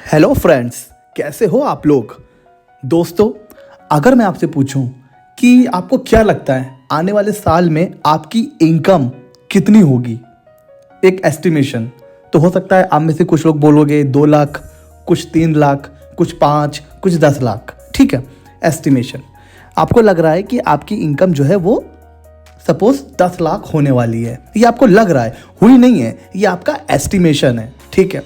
Hello friends, कैसे हो आप लोग। दोस्तों, अगर मैं आपसे पूछूं कि आपको क्या लगता है आने वाले साल में आपकी इनकम कितनी होगी, एक एस्टिमेशन। तो हो सकता है आप में से कुछ लोग बोलोगे 2 लाख, कुछ 3 लाख, कुछ 5, कुछ 10 लाख। ठीक है, एस्टिमेशन। आपको लग रहा है कि आपकी इनकम जो है वो सपोज 10 लाख होने वाली है। ये आपको लग रहा है, हुई नहीं है, ये आपका एस्टिमेशन है। ठीक है,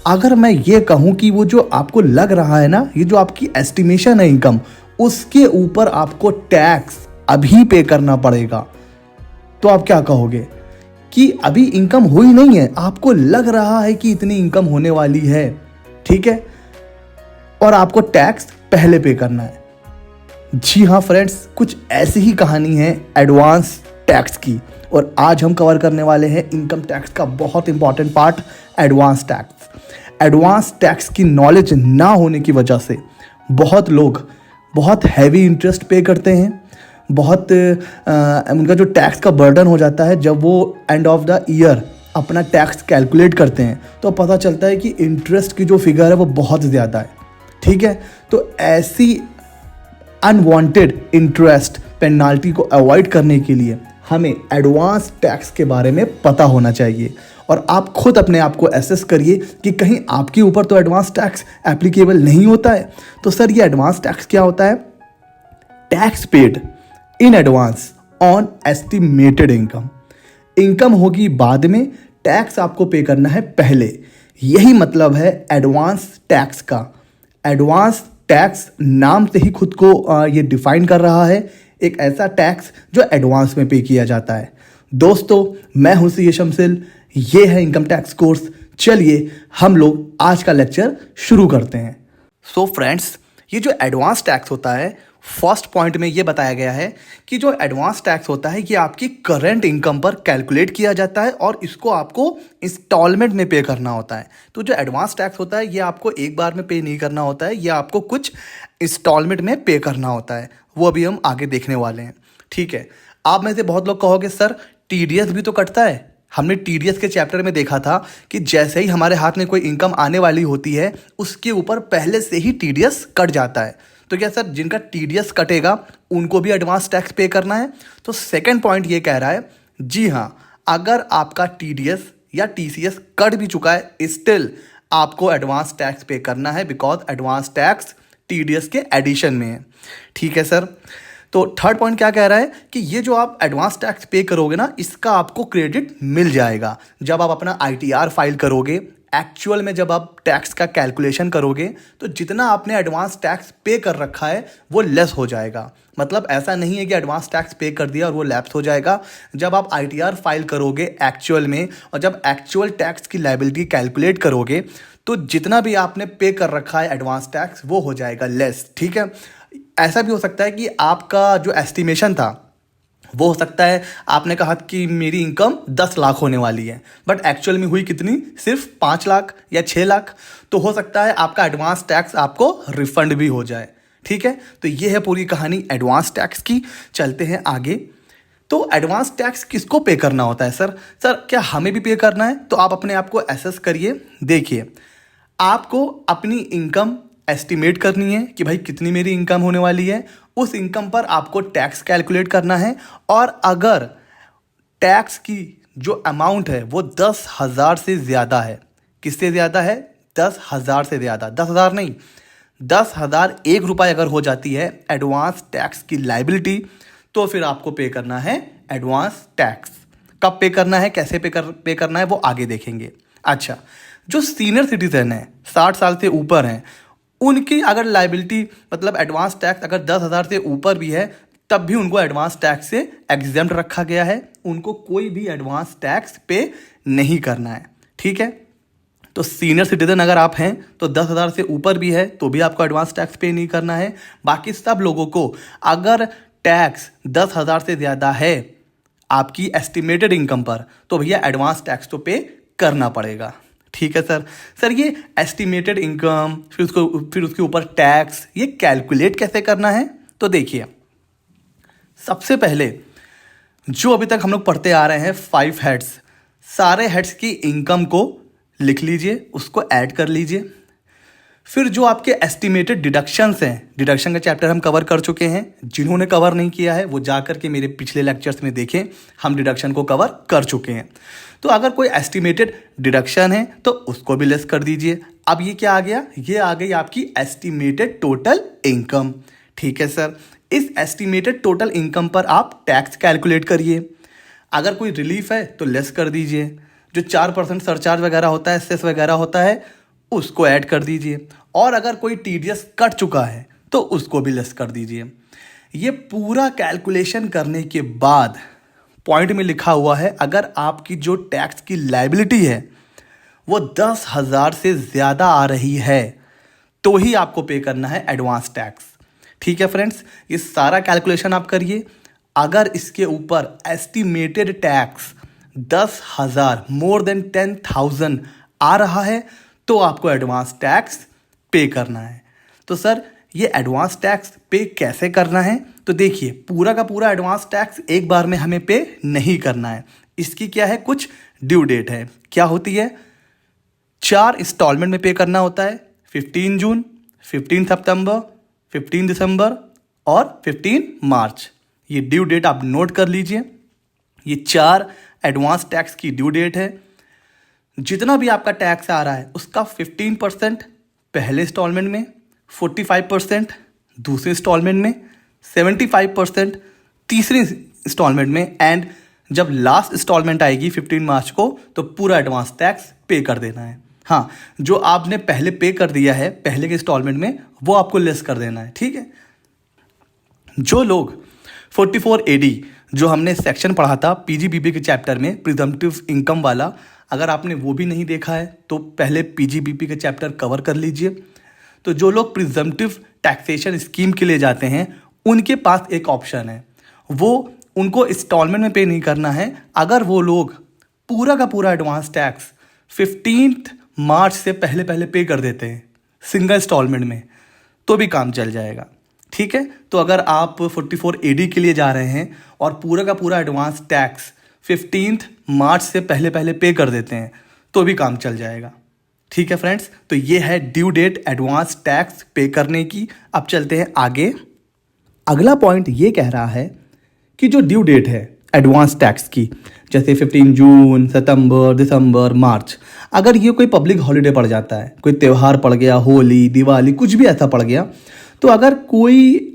अगर मैं ये कहूं कि वो जो आपको लग रहा है ना, ये जो आपकी एस्टिमेशन है इनकम, उसके ऊपर आपको टैक्स अभी पे करना पड़ेगा, तो आप क्या कहोगे कि अभी इनकम हुई नहीं है, आपको लग रहा है कि इतनी इनकम होने वाली है, ठीक है, और आपको टैक्स पहले पे करना है। जी हाँ फ्रेंड्स, कुछ ऐसी ही कहानी है एडवांस टैक्स की, और आज हम कवर करने वाले हैं इनकम टैक्स का बहुत important part, advance tax. Advance tax की नॉलेज ना होने की वजह से बहुत लोग बहुत हैवी इंटरेस्ट पे करते हैं, बहुत उनका जो टैक्स का बर्डन हो जाता है। जब वो एंड ऑफ द ईयर अपना टैक्स कैलकुलेट करते हैं तो पता चलता है कि इंटरेस्ट की जो फिगर है वो बहुत ज़्यादा है। ठीक है, तो ऐसी अनवांटेड इंटरेस्ट पेनाल्टी को अवॉइड करने के लिए हमें एडवांस टैक्स के बारे में पता होना चाहिए। और आप खुद अपने आप को एसेस करिए कि कहीं आपके ऊपर तो एडवांस टैक्स एप्लीकेबल नहीं होता है। तो सर, ये एडवांस टैक्स क्या होता है? Tax paid in advance on estimated income. Income होगी बाद में, टैक्स आपको पे करना है पहले। यही मतलब है एडवांस टैक्स का। एडवांस टैक्स नाम से ही खुद को ये डिफाइन कर रहा है, एक ऐसा टैक्स जो एडवांस में पे किया जाता है। दोस्तों, मैं हूं सी शमसिल, ये है इनकम टैक्स कोर्स। चलिए हम लोग आज का लेक्चर शुरू करते हैं। सो फ्रेंड्स, ये जो एडवांस टैक्स होता है, फर्स्ट पॉइंट में ये बताया गया है कि जो एडवांस टैक्स होता है ये आपकी करंट इनकम पर कैलकुलेट किया जाता है और इसको आपको इंस्टॉलमेंट में पे करना होता है। तो जो एडवांस टैक्स होता है ये आपको एक बार में पे नहीं करना होता है, ये आपको कुछ इंस्टॉलमेंट में पे करना होता है। वो अभी हम आगे देखने वाले हैं। ठीक है, आप में से बहुत लोग कहोगे सर टीडीएस भी तो कटता है। हमने टीडीएस के चैप्टर में देखा था कि जैसे ही हमारे हाथ में कोई इनकम आने वाली होती है उसके ऊपर पहले से ही टीडीएस कट जाता है। तो क्या सर, जिनका टीडीएस कटेगा उनको भी एडवांस टैक्स पे करना है? तो सेकंड पॉइंट ये कह रहा है, जी हाँ, अगर आपका टीडीएस या टीसीएस कट भी चुका है स्टिल आपको एडवांस टैक्स पे करना है, बिकॉज एडवांस टैक्स टीडीएस के एडिशन में है। ठीक है सर, तो थर्ड पॉइंट क्या कह रहा है कि ये जो आप एडवांस टैक्स पे करोगे ना, इसका आपको क्रेडिट मिल जाएगा जब आप अपना आईटीआर फाइल करोगे। एक्चुअल में जब आप टैक्स का कैलकुलेशन करोगे तो जितना आपने एडवांस टैक्स पे कर रखा है वो लेस हो जाएगा। मतलब ऐसा नहीं है कि एडवांस टैक्स पे कर दिया और वो लैप्स हो जाएगा। जब आप आईटीआर फाइल करोगे एक्चुअल में, और जब एक्चुअल टैक्स की लायबिलिटी कैलकुलेट करोगे, तो जितना भी आपने पे कर रखा है एडवांस टैक्स वो हो जाएगा लेस। ठीक है, ऐसा भी हो सकता है कि आपका जो एस्टिमेशन था वो हो सकता है आपने कहा कि मेरी इनकम 10 लाख होने वाली है, बट एक्चुअल में हुई कितनी, सिर्फ 5 लाख या 6 लाख। तो हो सकता है आपका एडवांस टैक्स आपको रिफंड भी हो जाए। ठीक है, तो ये है पूरी कहानी एडवांस टैक्स की। चलते हैं आगे। तो एडवांस टैक्स किसको पे करना होता है सर? क्या हमें भी पे करना है? तो आप अपने आप को एसेस करिए। देखिए, आपको अपनी इनकम एस्टिमेट करनी है कि भाई कितनी मेरी इनकम होने वाली है, उस इनकम पर आपको टैक्स कैलकुलेट करना है। और अगर टैक्स की जो अमाउंट है वो 10,000 से ज़्यादा है, किससे ज़्यादा है? 10,000 से ज़्यादा, 10,000 नहीं, 10,001 रुपये अगर हो जाती है एडवांस टैक्स की लायबिलिटी, तो फिर आपको पे करना है एडवांस टैक्स। कब पे करना है, कैसे पे करना है वो आगे देखेंगे। अच्छा, जो सीनियर सिटीजन है, 60 साल से ऊपर हैं, उनकी अगर लायबिलिटी मतलब एडवांस टैक्स अगर 10,000 से ऊपर भी है तब भी उनको एडवांस टैक्स से एग्जेम्प्ट रखा गया है। उनको कोई भी एडवांस टैक्स पे नहीं करना है। ठीक है, तो सीनियर सिटीजन अगर आप हैं तो 10,000 से ऊपर भी है तो भी आपको एडवांस टैक्स पे नहीं करना है। बाकी सब लोगों को अगर टैक्स 10,000 से ज़्यादा है आपकी एस्टिमेटेड इनकम पर, तो भैया एडवांस टैक्स तो पे करना पड़ेगा। ठीक है सर, ये एस्टिमेटेड इनकम फिर उसके ऊपर टैक्स, ये कैलकुलेट कैसे करना है? तो देखिए, सबसे पहले जो अभी तक हम लोग पढ़ते आ रहे हैं 5 हेड्स, सारे हेड्स की इनकम को लिख लीजिए, उसको ऐड कर लीजिए। फिर जो आपके एस्टिमेटेड डिडक्शंस हैं, डिडक्शन का चैप्टर हम कवर कर चुके हैं। जिन्होंने कवर नहीं किया है वो जा करके मेरे पिछले लेक्चर्स में देखें, हम डिडक्शन को कवर कर चुके हैं। तो अगर कोई एस्टिमेटेड डिडक्शन है तो उसको भी लेस कर दीजिए। अब ये क्या आ गया, ये आ गई आपकी एस्टिमेटेड टोटल इनकम। ठीक है सर, इस एस्टिमेटेड टोटल इनकम पर आप टैक्स कैलकुलेट करिए। अगर कोई रिलीफ है तो लेस कर दीजिए। जो 4% सरचार्ज वगैरह होता है, सेस वगैरह होता है, उसको ऐड कर दीजिए। और अगर कोई टीडीएस कट चुका है तो उसको भी लेस कर दीजिए। ये पूरा कैलकुलेशन करने के बाद पॉइंट में लिखा हुआ है, अगर आपकी जो टैक्स की लायबिलिटी है वो 10,000 से ज़्यादा आ रही है तो ही आपको पे करना है एडवांस टैक्स। ठीक है फ्रेंड्स, ये सारा कैलकुलेशन आप करिए। अगर इसके ऊपर एस्टिमेटेड टैक्स 10,000 मोर देन 10,000 आ रहा है तो आपको एडवांस टैक्स पे करना है। तो सर ये एडवांस टैक्स पे कैसे करना है, तो देखिए पूरा का पूरा एडवांस टैक्स एक बार में हमें पे नहीं करना है। इसकी क्या है, कुछ ड्यू डेट है। क्या होती है, 4 इंस्टॉलमेंट में पे करना होता है। 15 जून, 15 सितंबर, 15 दिसंबर और 15 मार्च। ये ड्यू डेट आप नोट कर लीजिए। ये 4 एडवांस टैक्स की ड्यू डेट है। जितना भी आपका टैक्स आ रहा है उसका 15% पहले इंस्टॉलमेंट में, 45% दूसरे इंस्टॉलमेंट में, 75% तीसरे इंस्टॉलमेंट में, एंड जब लास्ट इंस्टॉलमेंट आएगी 15 मार्च को तो पूरा एडवांस टैक्स पे कर देना है। हाँ, जो आपने पहले पे कर दिया है पहले के इंस्टॉलमेंट में वो आपको लेस कर देना है। ठीक है, जो लोग 44AD जो हमने सेक्शन पढ़ा था पीजीबीपी के चैप्टर में प्रिजम्पटिव इनकम वाला, अगर आपने वो भी नहीं देखा है तो पहले पीजीबीपी के चैप्टर कवर कर लीजिए। तो जो लोग प्रिजम्पटिव टैक्सेशन स्कीम के लिए जाते हैं उनके पास एक ऑप्शन है, वो उनको इंस्टॉलमेंट में पे नहीं करना है। अगर वो लोग पूरा का पूरा एडवांस टैक्स 15 मार्च से पहले पहले पे कर देते हैं सिंगल इंस्टॉलमेंट में तो भी काम चल जाएगा। ठीक है, तो अगर आप 44AD के लिए जा रहे हैं और पूरा का पूरा एडवांस टैक्स 15 मार्च से पहले पहले पे कर देते हैं तो भी काम चल जाएगा। ठीक है फ्रेंड्स, तो ये है ड्यू डेट एडवांस टैक्स पे करने की। अब चलते हैं आगे। अगला पॉइंट ये कह रहा है कि जो ड्यू डेट है एडवांस टैक्स की, जैसे 15 जून, सितंबर, दिसंबर, मार्च, अगर ये कोई पब्लिक हॉलीडे पड़ जाता है, कोई त्यौहार पड़ गया, होली, दिवाली, कुछ भी ऐसा पड़ गया, तो अगर कोई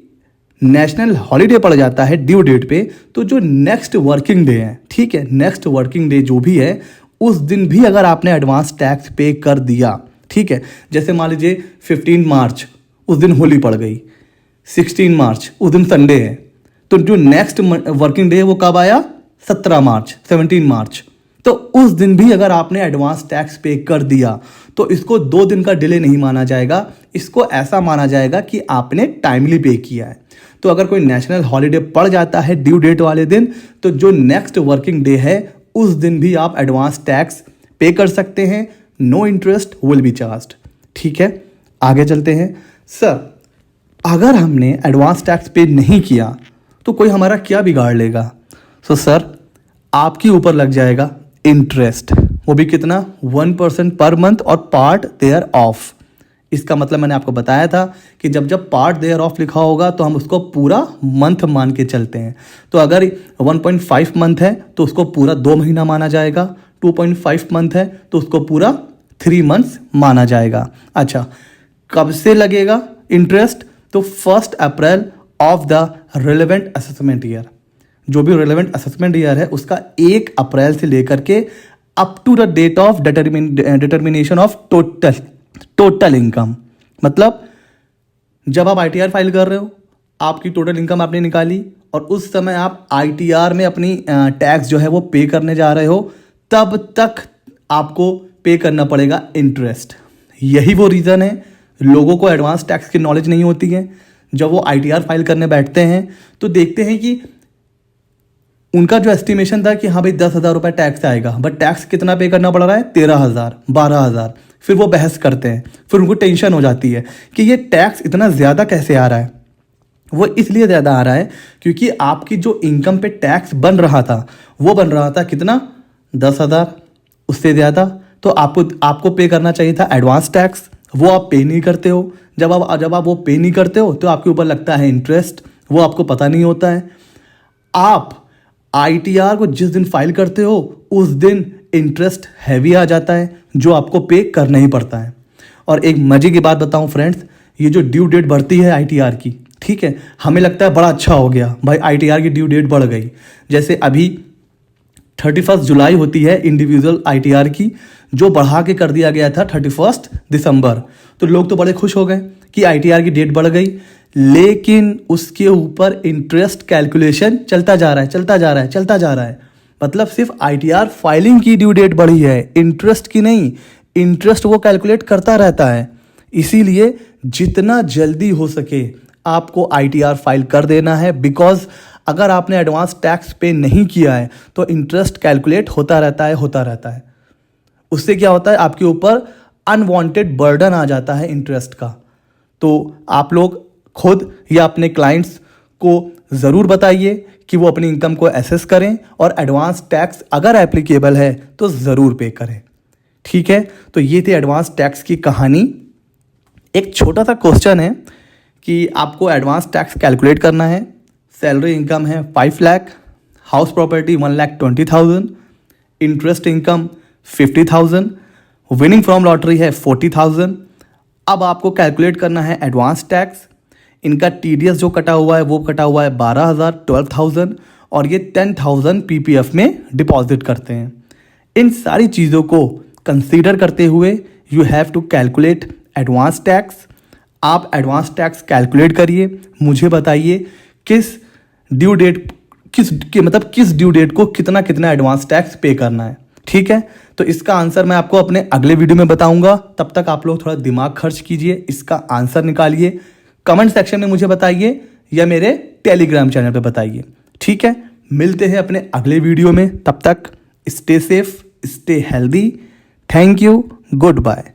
नेशनल हॉलीडे पड़ जाता है ड्यू डेट पे तो जो नेक्स्ट वर्किंग डे है, ठीक है, नेक्स्ट वर्किंग डे जो भी है उस दिन भी अगर आपने एडवांस टैक्स पे कर दिया, ठीक है, जैसे मान लीजिए 15 मार्च उस दिन होली पड़ गई, 16 मार्च उस दिन संडे है, तो जो नेक्स्ट वर्किंग डे है वो कब आया, 17 मार्च, 17 मार्च, तो उस दिन भी अगर आपने एडवांस टैक्स पे कर दिया तो इसको 2 दिन का डिले नहीं माना जाएगा। इसको ऐसा माना जाएगा कि आपने टाइमली पे किया है। तो अगर कोई नेशनल हॉलीडे पड़ जाता है ड्यू डेट वाले दिन तो जो नेक्स्ट वर्किंग डे है उस दिन भी आप एडवांस टैक्स पे कर सकते हैं। No interest will be charged. ठीक है, आगे चलते हैं। सर अगर हमने एडवांस टैक्स पे नहीं किया तो कोई हमारा क्या बिगाड़ लेगा? सो सर आपके ऊपर लग जाएगा इंटरेस्ट, वो भी कितना, 1% पर मंथ और पार्ट देयर ऑफ। इसका मतलब मैंने आपको बताया था कि जब जब पार्ट देयर ऑफ लिखा होगा तो हम उसको पूरा मंथ मान के चलते हैं। तो अगर 1.5 मंथ है तो उसको पूरा 2 महीना माना जाएगा, 2.5 मंथ है तो उसको पूरा 3 मंथ्स माना जाएगा। अच्छा, कब से लगेगा इंटरेस्ट? तो 1 अप्रैल of the relevant assessment year. जो भी रिलेवेंट असेसमेंट ईयर है उसका 1 अप्रैल से लेकर के up to the date of determination of total income. मतलब जब आप आईटीआर फाइल कर रहे हो, आपकी टोटल इनकम आपने निकाली और उस समय आप आईटीआर में अपनी टैक्स जो है वो पे करने जा रहे हो, तब तक आपको पे करना पड़ेगा इंटरेस्ट। यही वो रीज़न है लोगों को एडवांस टैक्स की नॉलेज नहीं होती है। जब वो आईटीआर फाइल करने बैठते हैं तो देखते हैं कि उनका जो एस्टिमेशन था कि हाँ भाई 10,000 रुपये टैक्स आएगा, बट टैक्स कितना पे करना पड़ रहा है, 13,000, 12,000। फिर वो बहस करते हैं, फिर उनको टेंशन हो जाती है कि ये टैक्स इतना ज़्यादा कैसे आ रहा है। वो इसलिए ज़्यादा आ रहा है क्योंकि आपकी जो इनकम पे टैक्स बन रहा था वो बन रहा था कितना, 10,000, उससे ज़्यादा। तो आपको पे करना चाहिए था एडवांस टैक्स। वो आप पे नहीं करते हो। जब आप वो पे नहीं करते हो तो आपके ऊपर लगता है इंटरेस्ट, वो आपको पता नहीं होता है। आप ITR को जिस दिन फाइल करते हो उस दिन इंटरेस्ट हैवी आ जाता है जो आपको पे करना ही पड़ता है। और एक मजे की बात बताऊं फ्रेंड्स, ये जो ड्यू डेट बढ़ती है ITR की, ठीक है, हमें लगता है बड़ा अच्छा हो गया भाई, ITR की ड्यू डेट बढ़ गई। जैसे अभी 31 जुलाई होती है इंडिविजुअल ITR की, जो बढ़ा के कर दिया गया था 31 दिसंबर। तो लोग तो बड़े खुश हो गए कि ITR की डेट बढ़ गई, लेकिन उसके ऊपर इंटरेस्ट कैलकुलेशन चलता जा रहा है, चलता जा रहा है, चलता जा रहा है। मतलब सिर्फ ITR फाइलिंग की ड्यू डेट बढ़ी है, इंटरेस्ट की नहीं। इंटरेस्ट वो कैलकुलेट करता रहता है। इसीलिए जितना जल्दी हो सके आपको ITR फाइल कर देना है, बिकॉज अगर आपने एडवांस टैक्स पे नहीं किया है तो इंटरेस्ट कैलकुलेट होता रहता है, होता रहता है। उससे क्या होता है, आपके ऊपर अनवांटेड बर्डन आ जाता है इंटरेस्ट का। तो आप लोग खुद या अपने क्लाइंट्स को ज़रूर बताइए कि वो अपनी इनकम को एसेस करें और एडवांस टैक्स अगर एप्लीकेबल है तो ज़रूर पे करें। ठीक है, तो ये थी एडवांस टैक्स की कहानी। एक छोटा सा क्वेश्चन है कि आपको एडवांस टैक्स कैलकुलेट करना है। सैलरी इनकम है 5 lakh, house property 1,20,000, interest income 50,000, winning from lottery है 40,000। अब आपको कैलकुलेट करना है एडवांस टैक्स। इनका TDS जो कटा हुआ है वो कटा हुआ है 12,000, 12,000, और ये 10,000 PPF में डिपॉजिट करते हैं। इन सारी चीज़ों को कंसीडर करते हुए you have to calculate advance tax. आप एडवांस टैक्स कैलकुलेट करिए, मुझे बताइए किस ड्यू डेट किस ड्यू डेट को कितना कितना एडवांस टैक्स पे करना है। ठीक है, तो इसका आंसर मैं आपको अपने अगले वीडियो में बताऊंगा। तब तक आप लोग थोड़ा दिमाग खर्च कीजिए, इसका आंसर निकालिए, कमेंट सेक्शन में मुझे बताइए या मेरे टेलीग्राम चैनल पे बताइए। ठीक है, मिलते हैं अपने अगले वीडियो में। तब तक stay safe, stay healthy. Thank you, good bye.